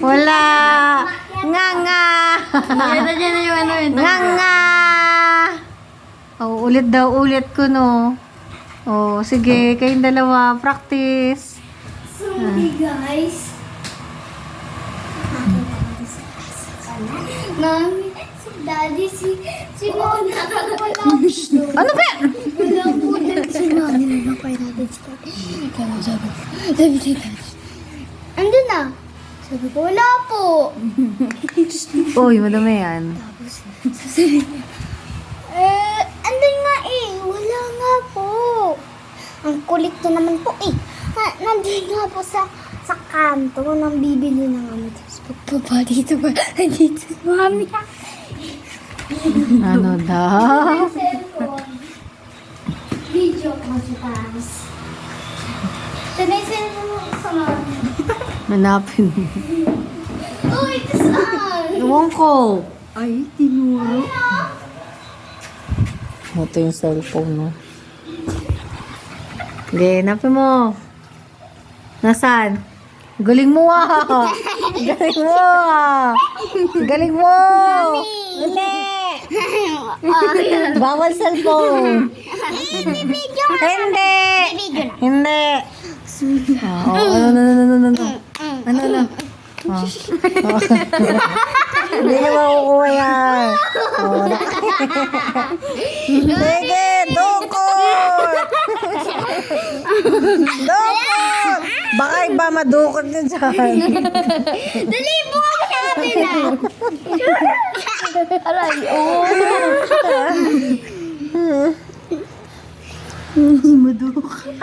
Wala. Nga nga. Nandiyan na yung ano yun. Nga nga. Oh, ulit daw, ulit ko no. Oh, sige, kayong dalawa, practice. Sorry guys. Mami, si Daddy, si Mona. Ano ba? Wala po din si Mami. Nilapay natin si Daddy. Kaya sabi si Daddy. Andun na. Sabi ko, wala po. Uy, madami yan. Tapos, sasabihin niya, andun nga eh. Wala nga po. Ang kulit niya naman po eh. Nandun nga po sa kanto nang bibili ng ano. Tapos pagpapa dito ba? Nandito si Mami. Ano daw? Cellphone. Video ko sa taas. Sanay cellphone mo sa Mami. Hanapin mo. Uy, ito saan? Ewan ko. Ay, tinuro. Ito yung cellphone, no? Sige, hanapin mo. Nasaan? Galing mo ah! Galing mo ah! Galing mo! Hindi! Bawal cellphone! Video nga. Hindi! Video na. Hindi! Ano? Oh. Hindi na makukuha yan. Oh. Sige, dukot! Dukot! Baka iba madukot na dyan. Dali, buka ka natin ah. Aray, oo. Madukot.